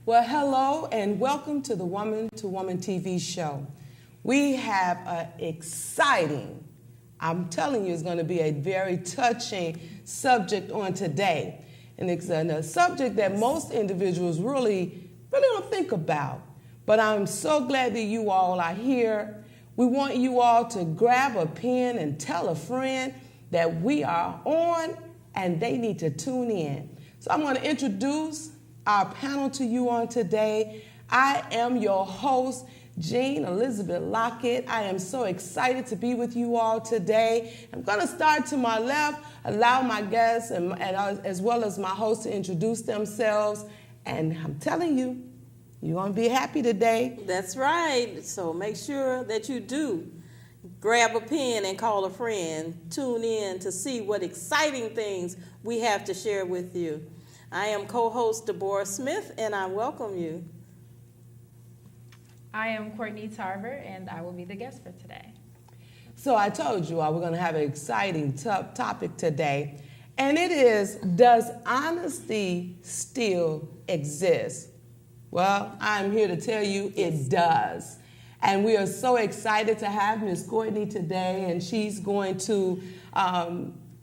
Well, hello and welcome to the Woman to Woman TV show. We have an exciting, I'm telling you, it's going to be a very touching subject on today. And it's a subject that most individuals really don't think about. But I'm so glad that you all are here. We want you all to grab a pen and tell a friend that we are on and they need to tune in. So I'm going to introduce our panel to you on today. I am your host, Jean Elizabeth Lockett. I am so excited to be with you all today. I'm going to start to my left, allow my guests and as well as my host to introduce themselves. And I'm telling you, you're going to be happy today. That's right. So make sure that you do grab a pen and call a friend. Tune in to see what exciting things we have to share with you. I am co-host Deborah Smith, and I welcome you. I am Courtney Tarver, and I will be the guest for today. So I told you all we're going to have an exciting topic today, and it is, does honesty still exist? Well, I'm here to tell you it does. And we are so excited to have Miss Courtney today, and she's going to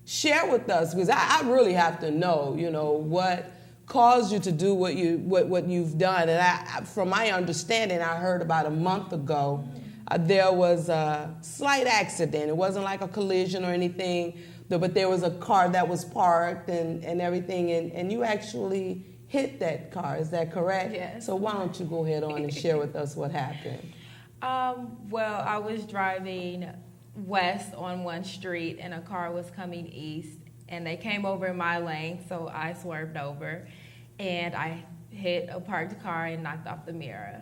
share with us, because I really have to know, what caused you to do what you've done. And from my understanding, I heard about a month ago, there was a slight accident. It wasn't like a collision or anything, but there was a car that was parked and everything, and you actually hit that car. Is that correct? Yes. So why don't you go ahead on and share with us what happened? Well, I was driving west on one street, and a car was coming east, and they came over in my lane, so I swerved over, and I hit a parked car and knocked off the mirror.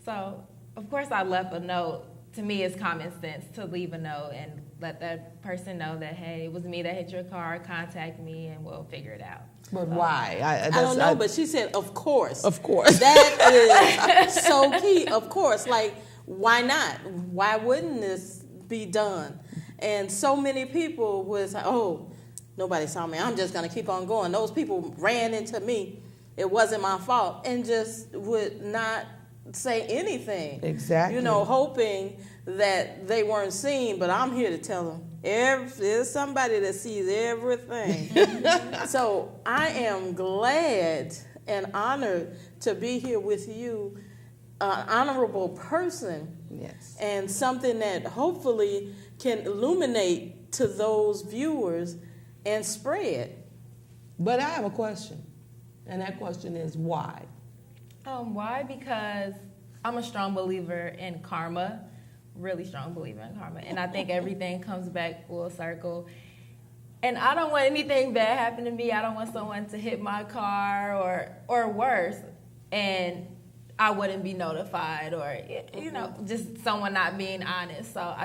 So, of course, I left a note. To me, it's common sense to leave a note and let that person know that, hey, it was me that hit your car, contact me, and we'll figure it out. But why? I don't know, but she said, of course. Of course. That is so key, of course. Like, why not? Why wouldn't this be done? And so many people would say, oh, nobody saw me, I'm just going to keep on going. Those people ran into me. It wasn't my fault. And just would not say anything. Exactly. Hoping that they weren't seen, but I'm here to tell them, there's somebody that sees everything. So I am glad and honored to be here with you, an honorable person. Yes. And something that hopefully can illuminate to those viewers and spread. But I have a question, and that question is why? Why? Because I'm a strong believer in karma, really strong believer in karma, and I think everything comes back full circle. And I don't want anything bad happen to me. I don't want someone to hit my car or worse, and I wouldn't be notified, or just someone not being honest. So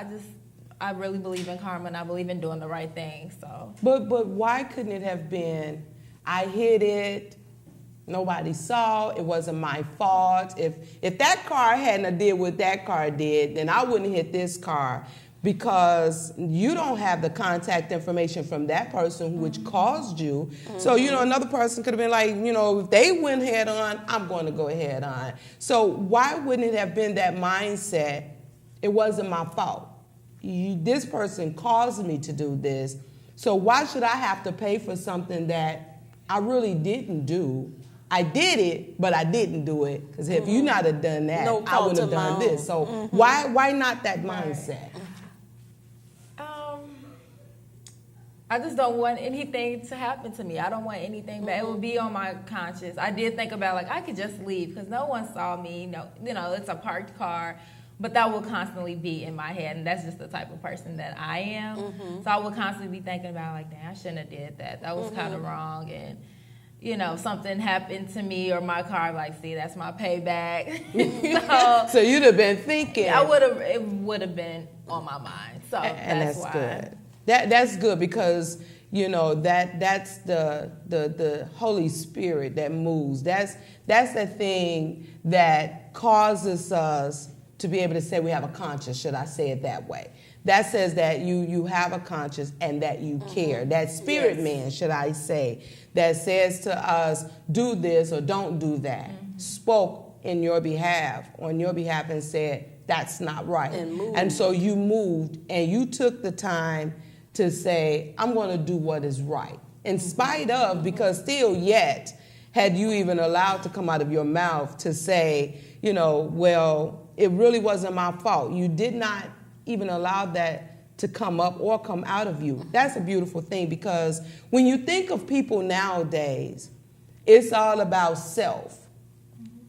I really believe in karma, and I believe in doing the right thing. So, but why couldn't it have been, I hit it, nobody saw, it wasn't my fault. If that car hadn't did what that car did, then I wouldn't hit this car, because you don't have the contact information from that person which caused you. Mm-hmm. So, another person could have been like, if they went head on, I'm going to go head on. So why wouldn't it have been that mindset, it wasn't my fault? This person caused me to do this, so why should I have to pay for something that I really didn't do? I did it, but I didn't do it, because if you not have done that, I would have done this. So why not that mindset? I just don't want anything to happen to me. I don't want anything bad. It will be on my conscience. I did think about, I could just leave because no one saw me. No, it's a parked car. But that will constantly be in my head, and that's just the type of person that I am. Mm-hmm. So I will constantly be thinking about, damn, I shouldn't have did that. That was kind of wrong. And, something happened to me or my car, see, that's my payback. So you'd have been thinking. It would have been on my mind. So that's why. Good. That's good, because that's the Holy Spirit that moves. That's the thing that causes us to be able to say we have a conscience, should I say it that way. That says that you have a conscience and that you care. That spirit man, should I say, that says to us, do this or don't do that. spoke in your behalf, on your behalf, and said, that's not right. And so you moved, and you took the time to say, I'm going to do what is right. In spite of, because still yet, had you even allowed to come out of your mouth to say, you know, well, it really wasn't my fault. You did not even allow that to come up or come out of you. That's a beautiful thing, because when you think of people nowadays, it's all about self.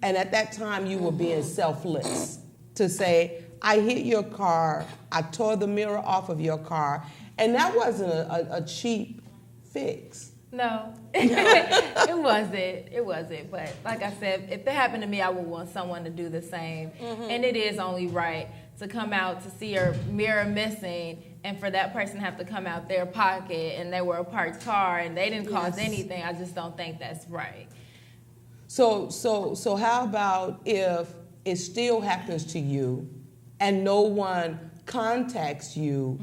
And at that time, you were being selfless to say, I hit your car, I tore the mirror off of your car, and that wasn't a cheap fix. No, it wasn't. But like I said, if that happened to me, I would want someone to do the same. And it is only right to come out to see your mirror missing, and for that person to have to come out their pocket, and they were a parked car and they didn't cause anything. I just don't think that's right. So how about if it still happens to you and no one contacts you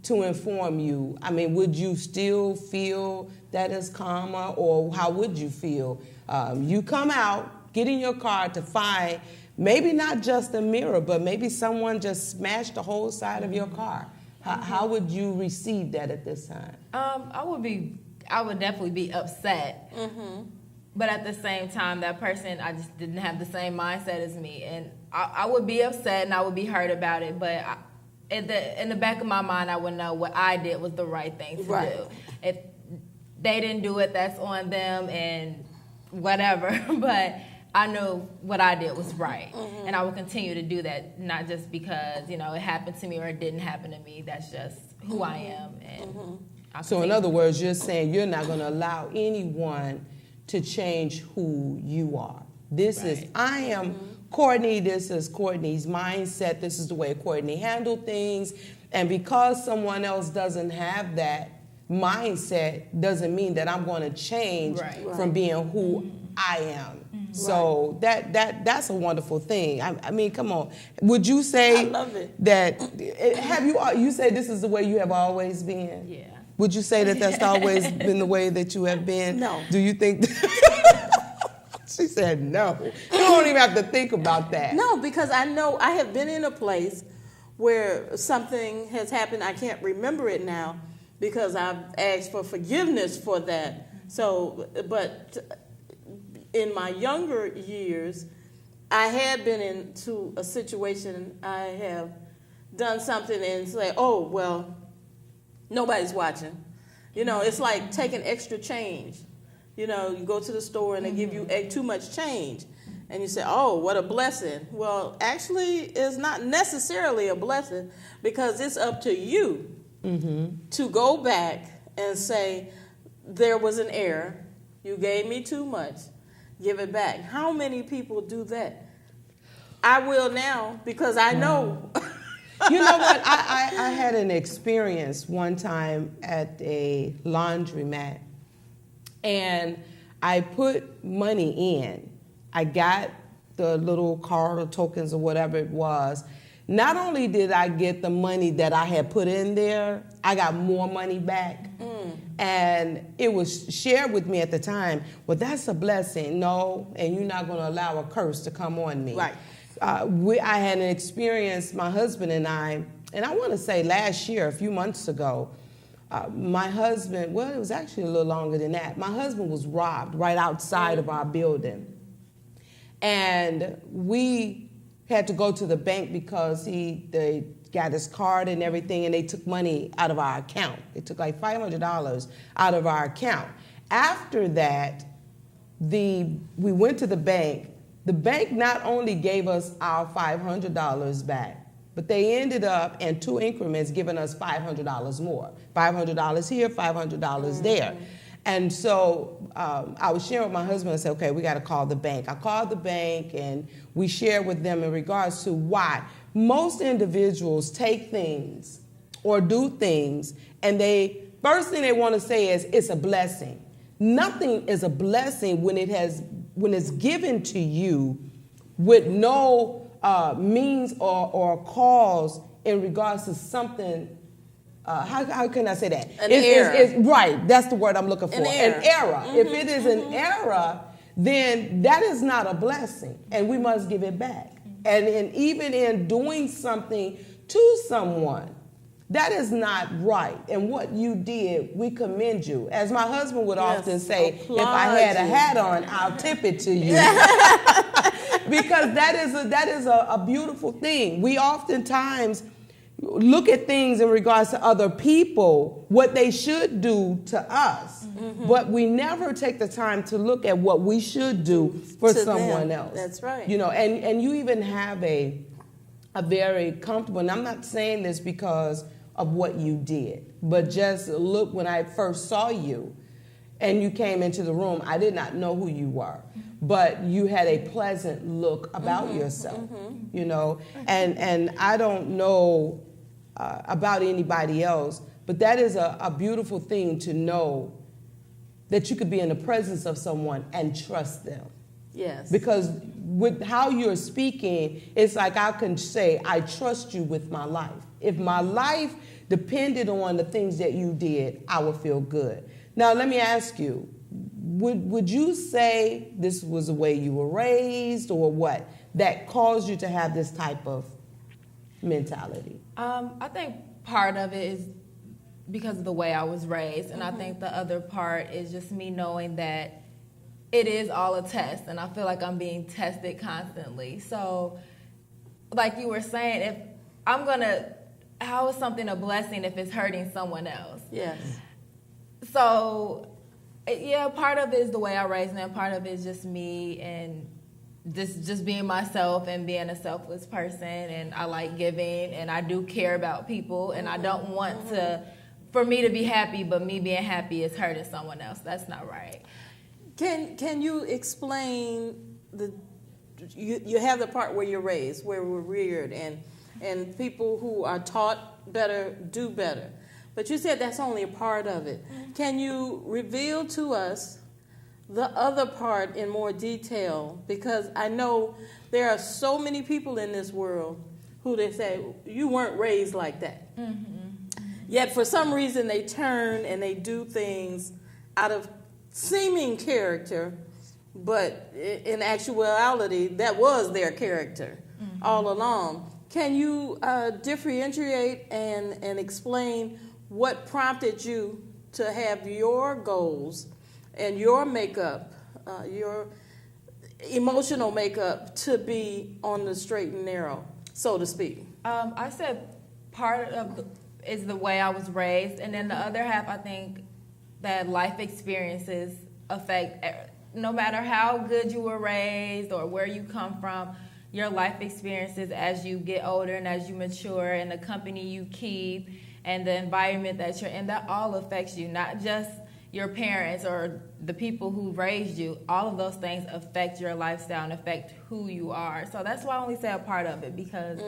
to inform you? I mean, would you still feel that is karma, or how would you feel? You come out, get in your car to find maybe not just a mirror, but maybe someone just smashed the whole side of your car. How would you receive that at this time? I would definitely be upset. But at the same time, that person, I just didn't have the same mindset as me. And I would be upset and I would be hurt about it. But in the back of my mind, I would know what I did was the right thing to do. If they didn't do it, that's on them and whatever. But I know what I did was right. And I will continue to do that, not just because, you know, it happened to me or it didn't happen to me. That's just who I am. And so in other words, you're saying you're not going to allow anyone to change who you are. This is, I am Courtney, this is Courtney's mindset, this is the way Courtney handled things, and because someone else doesn't have that mindset doesn't mean that I'm going to change from being who I am. So that's a wonderful thing. I mean, come on. Would you say I love it. That, you say this is the way you have always been? Yeah. Would you say that that's always been the way that you have been? No. Do you think? She said no. You don't even have to think about that. No, because I know I have been in a place where something has happened. I can't remember it now because I've asked for forgiveness for that. So, but in my younger years, I had been into a situation. I have done something and say, oh, well, nobody's watching. You know, it's like taking extra change. You know, you go to the store and they give you too much change. And you say, oh, what a blessing. Well, actually, it's not necessarily a blessing because it's up to you to go back and say, there was an error. You gave me too much. Give it back. How many people do that? I will now because I know. You know what? I had an experience one time at a laundromat, and I put money in. I got the little card or tokens or whatever it was. Not only did I get the money that I had put in there, I got more money back. And it was shared with me at the time, well, that's a blessing. No, and you're not going to allow a curse to come on me. Right. I had an experience, my husband and I want to say last year, a few months ago, my husband, well, it was actually a little longer than that. My husband was robbed right outside of our building. And we had to go to the bank because they got his card and everything, and they took money out of our account. They took like $500 out of our account. After that, we went to the bank. The bank not only gave us our $500 back, but they ended up in 2 increments giving us $500 more. $500 here, $500 there. And so I was sharing with my husband. I said, okay, we got to call the bank. I called the bank, and we shared with them in regards to why. Most individuals take things or do things, and first thing they want to say is, it's a blessing. Nothing is a blessing when it's given to you with no means or cause in regards to something. How can I say that? An error. Right, that's the word I'm looking for. An error. If it is an error, then that is not a blessing, and we must give it back. And even in doing something to someone, that is not right. And what you did, we commend you. As my husband would often say, if I had a hat on, I'll tip it to you. Because that is a beautiful thing. We oftentimes look at things in regards to other people, what they should do to us, but we never take the time to look at what we should do for someone else. That's right. You know, and you even have a very comfortable, and I'm not saying this because of what you did, but just look, when I first saw you and you came into the room, I did not know who you were, but you had a pleasant look about yourself, you know, and I don't know about anybody else, but that is a beautiful thing to know that you could be in the presence of someone and trust them. Yes. Because with how you're speaking, it's like I can say, I trust you with my life. If my life depended on the things that you did, I would feel good. Now, let me ask you, would you say this was the way you were raised or what that caused you to have this type of mentality? I think part of it is because of the way I was raised, and I think the other part is just me knowing that it is all a test, and I feel like I'm being tested constantly. So, like you were saying, if I'm gonna, how is something a blessing if it's hurting someone else? Yes. So, yeah, part of it is the way I raised them, part of it is just me and just being myself and being a selfless person, and I like giving, and I do care about people, and I don't want for me to be happy, but me being happy is hurting someone else. That's not right. Can you explain you have the part where you're raised, where we're reared, and people who are taught better do better. But you said that's only a part of it. Can you reveal to us the other part in more detail? Because I know there are so many people in this world who they say, you weren't raised like that. Yet for some reason they turn and they do things out of seeming character, but in actuality, that was their character all along. Can you differentiate and explain what prompted you to have your goals and your makeup, your emotional makeup to be on the straight and narrow, so to speak? I said part of is the way I was raised, and then the other half, I think that life experiences affect, no matter how good you were raised or where you come from, your life experiences as you get older and as you mature, and the company you keep and the environment that you're in, that all affects you, not just your parents or the people who raised you. All of those things affect your lifestyle and affect who you are. So that's why I only say a part of it, because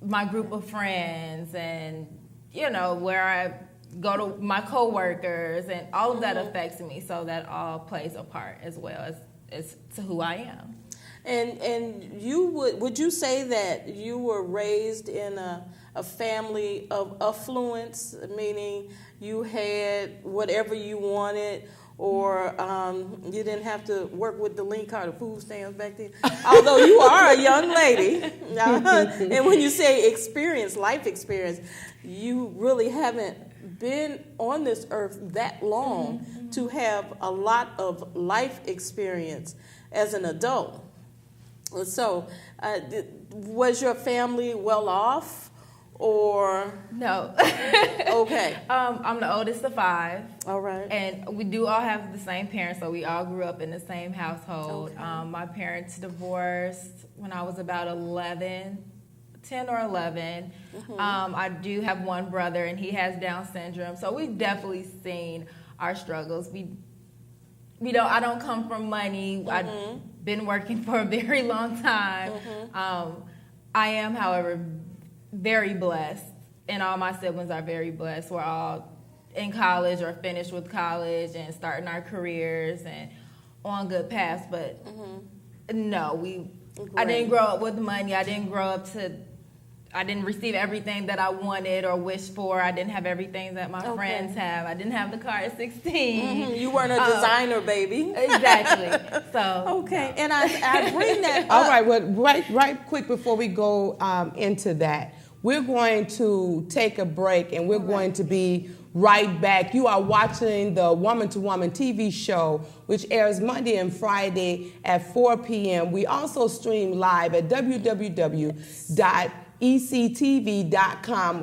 my group of friends and, you know, where I go to my coworkers and all of that affects me. So that all plays a part as well as to who I am. And you would you say that you were raised in a family of affluence, meaning you had whatever you wanted, or you didn't have to work with the link card of food stamps back then? Although you are a young lady. And when you say experience, life experience, you really haven't been on this earth that long to have a lot of life experience as an adult. So, was your family well off, or no? Okay. I'm the oldest of 5. All right. And we do all have the same parents, so we all grew up in the same household. Okay. My parents divorced when I was about 10 or 11. I do have one brother, and he has Down syndrome, so we've definitely seen our struggles. I don't come from money. I've been working for a very long time. I am, however, very blessed, and all my siblings are very blessed. We're all in college or finished with college and starting our careers and on good paths. But no, I didn't grow up with money. I didn't grow up to I didn't receive everything that I wanted or wished for. I didn't have everything that my friends have. I didn't have the car at 16. You weren't a designer, baby. Exactly. So okay, and I bring that up. All right, well, right quick before we go into that, we're going to take a break and we're going to be right back. You are watching the Woman to Woman TV show, which airs Monday and Friday at 4 p.m. We also stream live at www.ectv.com,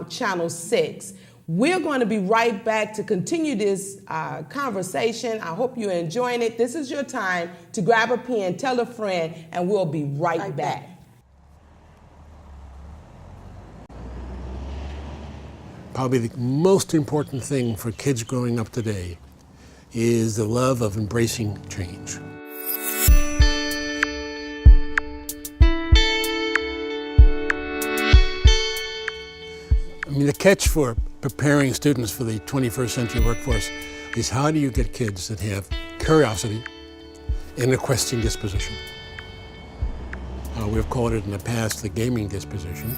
channel 6. We're going to be right back to continue this conversation. I hope you're enjoying it. This is your time to grab a pen, tell a friend, and we'll be right back. Probably the most important thing for kids growing up today is the love of embracing change. I mean, the catch for preparing students for the 21st century workforce is how do you get kids that have curiosity and a questioning disposition? We've called it in the past the gaming disposition.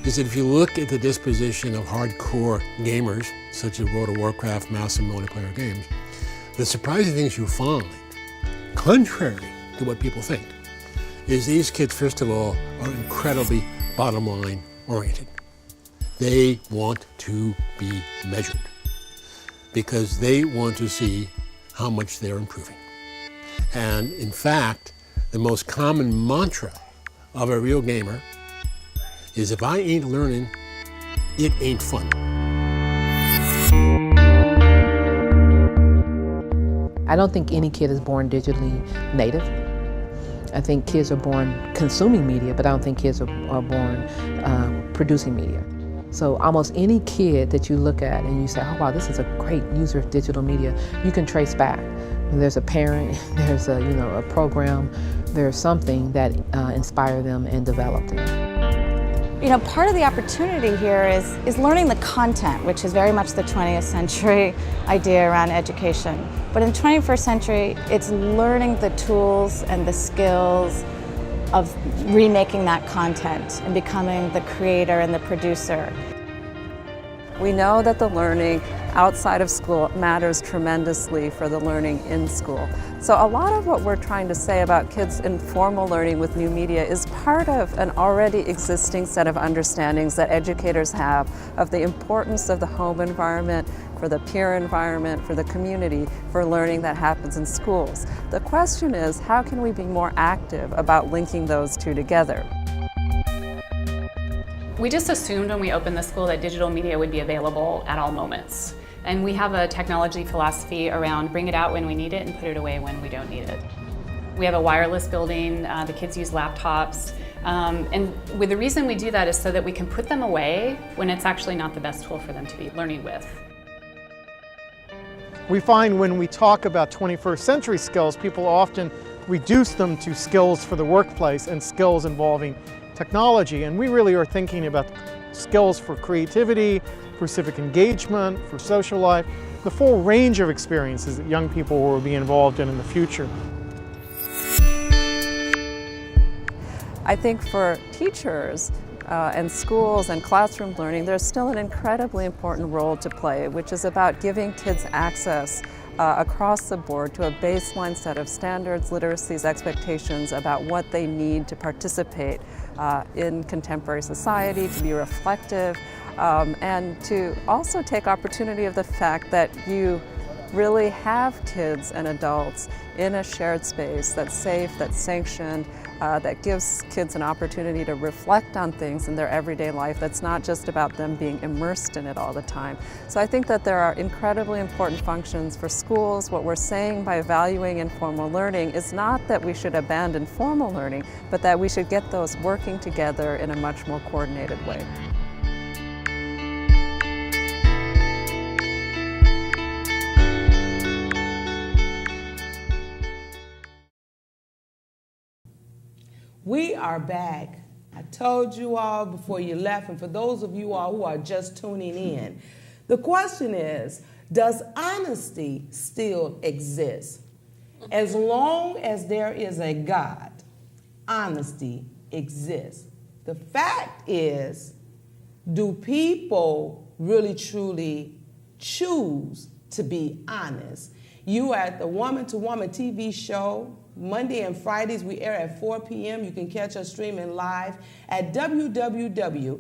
Is that if you look at the disposition of hardcore gamers, such as World of Warcraft, mouse and multiplayer games, the surprising things you find, contrary to what people think, is these kids, first of all, are incredibly bottom line oriented. They want to be measured because they want to see how much they're improving. And in fact, the most common mantra of a real gamer is if I ain't learning, it ain't fun. I don't think any kid is born digitally native. I think kids are born consuming media, but I don't think kids are born producing media. So almost any kid that you look at and you say, oh wow, this is a great user of digital media, you can trace back. There's a parent, there's a program, there's something that inspired them and developed them. Part of the opportunity here is learning the content, which is very much the 20th century idea around education. But in the 21st century, it's learning the tools and the skills of remaking that content and becoming the creator and the producer. We know that the learning outside of school matters tremendously for the learning in school. So a lot of what we're trying to say about kids' informal learning with new media is part of an already existing set of understandings that educators have of the importance of the home environment, for the peer environment, for the community, for learning that happens in schools. The question is, how can we be more active about linking those two together? We just assumed when we opened the school that digital media would be available at all moments. And we have a technology philosophy around bring it out when we need it and put it away when we don't need it. We have a wireless building, the kids use laptops, and the reason we do that is so that we can put them away when it's actually not the best tool for them to be learning with. We find when we talk about 21st century skills, people often reduce them to skills for the workplace and skills involving technology, and we really are thinking about skills for creativity, for civic engagement, for social life, the full range of experiences that young people will be involved in the future. I think for teachers and schools and classroom learning, there's still an incredibly important role to play, which is about giving kids access across the board to a baseline set of standards, literacies, expectations about what they need to participate in contemporary society, to be reflective, and to also take opportunity of the fact that you really have kids and adults in a shared space that's safe, that's sanctioned, that gives kids an opportunity to reflect on things in their everyday life that's not just about them being immersed in it all the time. So I think that there are incredibly important functions for schools. What we're saying by valuing informal learning is not that we should abandon formal learning, but that we should get those working together in a much more coordinated way. We are back. I told you all before you left, and for those of you all who are just tuning in, the question is, does honesty still exist? As long as there is a God, honesty exists. The fact is, do people really truly choose to be honest? You are at the Woman to Woman TV show. Monday and Fridays, we air at 4 p.m. You can catch us streaming live at www.ectv.com,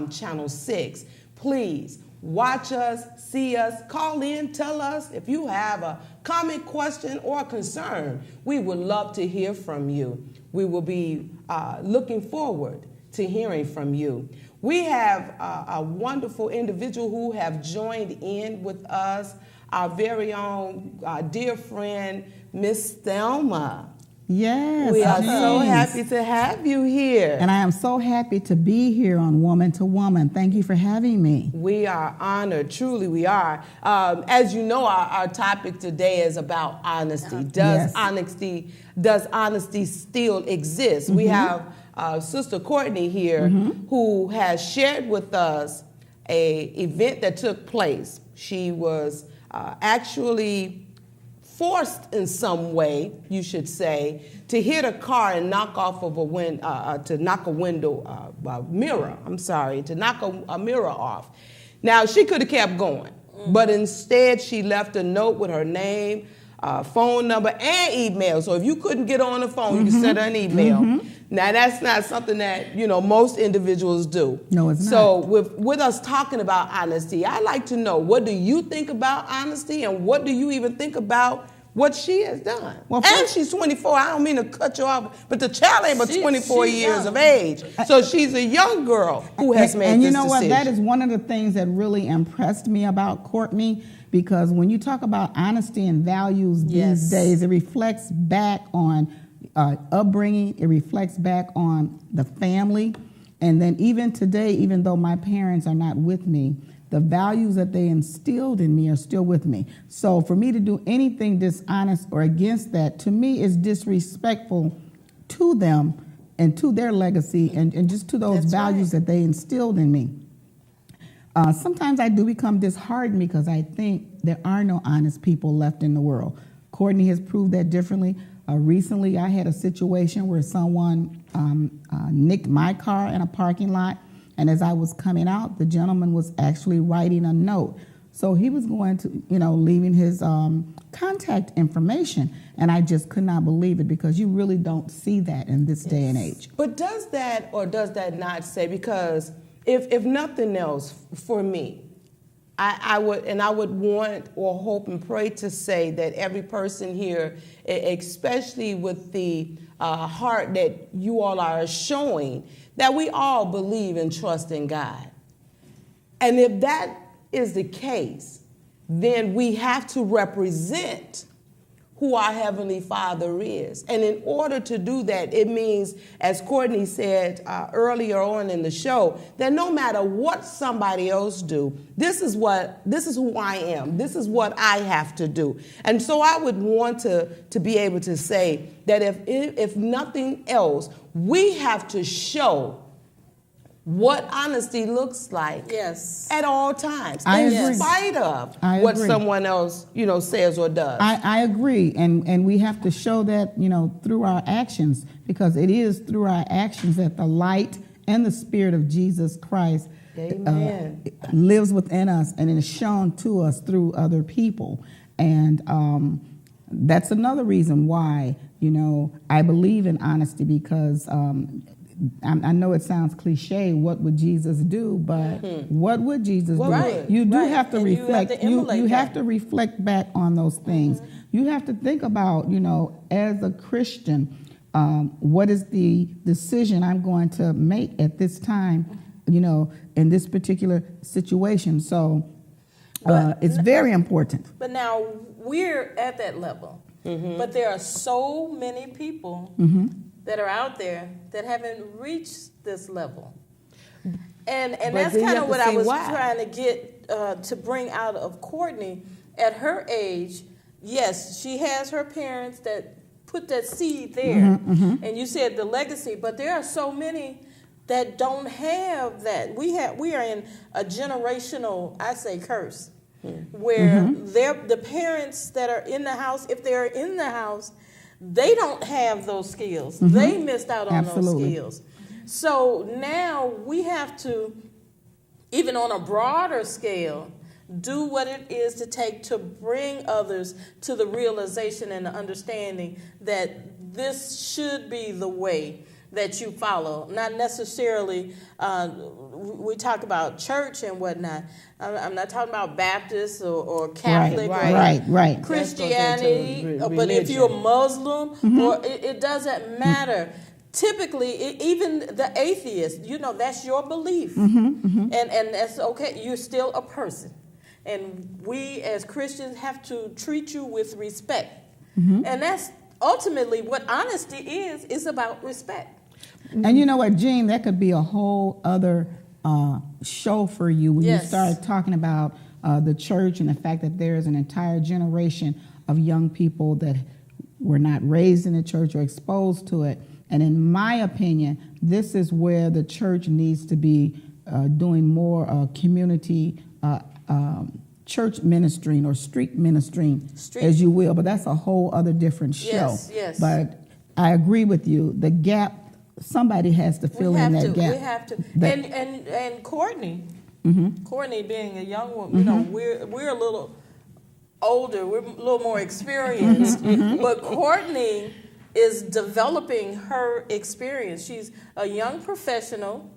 channel 6. Please watch us, see us, call in, tell us if you have a comment, question, or concern. We would love to hear from you. We will be looking forward to hearing from you. We have a wonderful individual who have joined in with us, our very own dear friend, Miss Thelma. Yes. We are so happy to have you here. And I am so happy to be here on Woman to Woman. Thank you for having me. We are honored, truly we are. As you know, our topic today is about honesty. Does honesty still exist? We have Sister Courtney here who has shared with us an event that took place. She was actually forced in some way, you should say, to hit a car and knock off of a mirror off. Now, she could have kept going, but instead she left a note with her name, phone number, and email. So if you couldn't get on the phone, you can send her an email. Now, that's not something that, most individuals do. No, it's not. So with us talking about honesty, I'd like to know, what do you think about honesty, and what do you even think about what she has done? Well, and she's 24. I don't mean to cut you off, but the child ain't but 24 years of age. So she's a young girl who has made this decision. And you know what? That is one of the things that really impressed me about Courtney, because when you talk about honesty and values these days, it reflects back on upbringing, it reflects back on the family, and then even today, even though my parents are not with me, the values that they instilled in me are still with me. So for me to do anything dishonest or against that, to me, is disrespectful to them and to their legacy and just to those values that they instilled in me. Sometimes I do become disheartened because I think there are no honest people left in the world. Courtney has proved that differently. Recently, I had a situation where someone nicked my car in a parking lot, and as I was coming out, the gentleman was actually writing a note. So he was going to, leaving his contact information, and I just could not believe it, because you really don't see that in this day and age. But does that or does that not say, because if nothing else, for me, I would want or hope and pray to say that every person here, especially with the heart that you all are showing, that we all believe and trust in God. And if that is the case, then we have to represent who our Heavenly Father is. And in order to do that, it means, as Courtney said earlier on in the show, that no matter what somebody else do, this is who I am. This is what I have to do. And so I would want to be able to say that if nothing else, we have to show what honesty looks like at all times, in spite of what someone else, says or does. I agree, and we have to show that, through our actions, because it is through our actions that the light and the Spirit of Jesus Christ lives within us, and it is shown to us through other people. And that's another reason why, I believe in honesty, because I know it sounds cliche, what would Jesus do? But what would Jesus do? Right, you do have to reflect. You have to reflect back on those things. You have to think about, as a Christian, what is the decision I'm going to make at this time, in this particular situation. So it's very important. But now we're at that level. But there are so many people that are out there that haven't reached this level. And that's kind of what I was trying to get to bring out of Courtney. At her age, yes, she has her parents that put that seed there. And you said the legacy, but there are so many that don't have that. We are in a generational, I say, curse, where the parents that are in the house, if they're in the house, they don't have those skills. They missed out on those skills. So now we have to, even on a broader scale, do what it is to take to bring others to the realization and the understanding that this should be the way that you follow. Not necessarily, we talk about church and whatnot. I'm not talking about Baptist or Catholic right. Christianity, but if you're a Muslim, or it doesn't matter. Typically, even the atheist, that's your belief. And that's okay. You're still a person. And we as Christians have to treat you with respect. And that's ultimately what honesty is about respect. And you know what, Jean, that could be a whole other show for you when you start talking about the church and the fact that there is an entire generation of young people that were not raised in the church or exposed to it. And in my opinion, this is where the church needs to be doing more community church ministering or street ministering, as you will. But that's a whole other different show. Yes. But I agree with you. The gap, somebody has to fill in that gap. We have to. And Courtney, Courtney being a young woman, we're a little older, we're a little more experienced. But Courtney is developing her experience. She's a young professional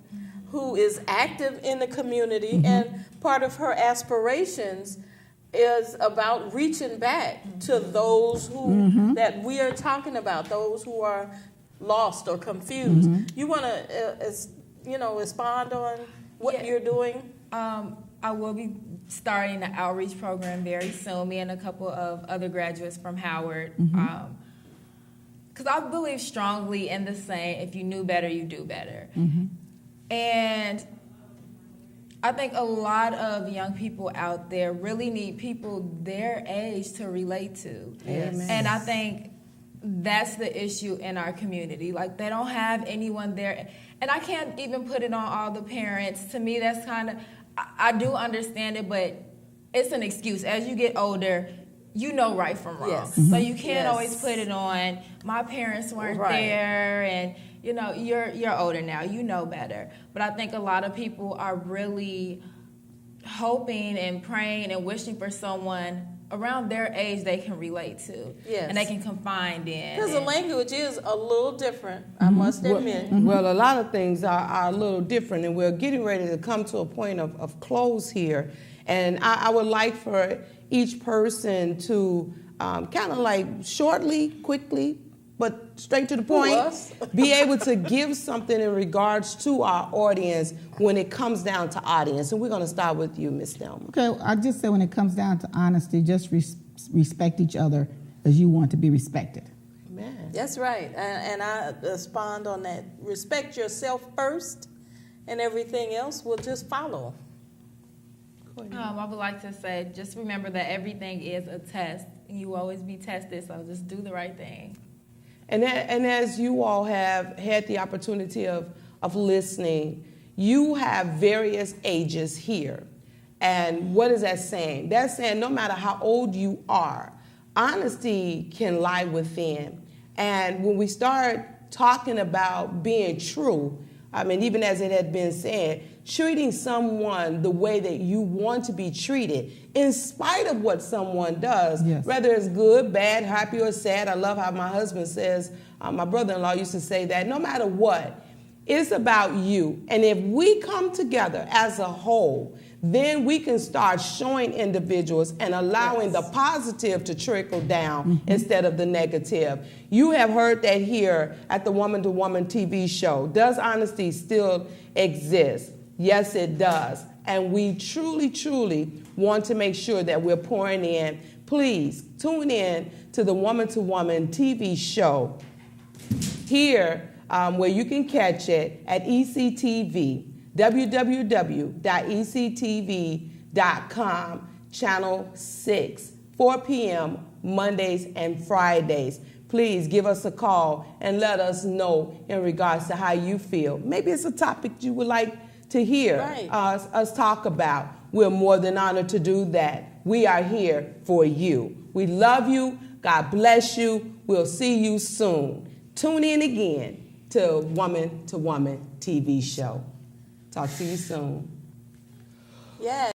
who is active in the community, and part of her aspirations is about reaching back to those who that we are talking about, those who are lost or confused. You want to, respond on what you're doing? I will be starting the outreach program very soon, me and a couple of other graduates from Howard. Because I believe strongly in the saying, if you knew better, you do better. And I think a lot of young people out there really need people their age to relate to. And I think that's the issue in our community. Like, they don't have anyone there. And I can't even put it on all the parents. To me, that's kind of, I do understand it, but it's an excuse. As you get older, you know right from wrong. So you can't always put it on, my parents weren't there, and you're older now, you know better. But I think a lot of people are really hoping and praying and wishing for someone around their age they can relate to, and they can confide in. Because the language is a little different, I must admit. Well, a lot of things are a little different, and we're getting ready to come to a point of close here. And I would like for each person to kind of like shortly, quickly, but straight to the point, be able to give something in regards to our audience when it comes down to audience. And we're going to start with you, Ms. Thelma. Okay, I just say when it comes down to honesty, just respect each other as you want to be respected. Amen. That's right. And I respond on that. Respect yourself first, and everything else will just follow. I would like to say, just remember that everything is a test, and you will always be tested, so just do the right thing. And as you all have had the opportunity of listening, you have various ages here. And what is that saying? That's saying no matter how old you are, honesty can lie within. And when we start talking about being true, I mean, even as it had been said, treating someone the way that you want to be treated, in spite of what someone does, whether it's good, bad, happy, or sad. I love how my husband says, my brother-in-law used to say that, no matter what, it's about you. And if we come together as a whole, then we can start showing individuals and allowing the positive to trickle down instead of the negative. You have heard that here at the Woman to Woman TV show. Does honesty still exist? Yes, it does. And we truly, truly want to make sure that we're pouring in. Please tune in to the Woman to Woman TV show here where you can catch it at ECTV. www.ectv.com, Channel 6, 4 p.m. Mondays and Fridays. Please give us a call and let us know in regards to how you feel. Maybe it's a topic you would like to hear us talk about. We're more than honored to do that. We are here for you. We love you. God bless you. We'll see you soon. Tune in again to Woman TV show. Talk to you soon. Yeah.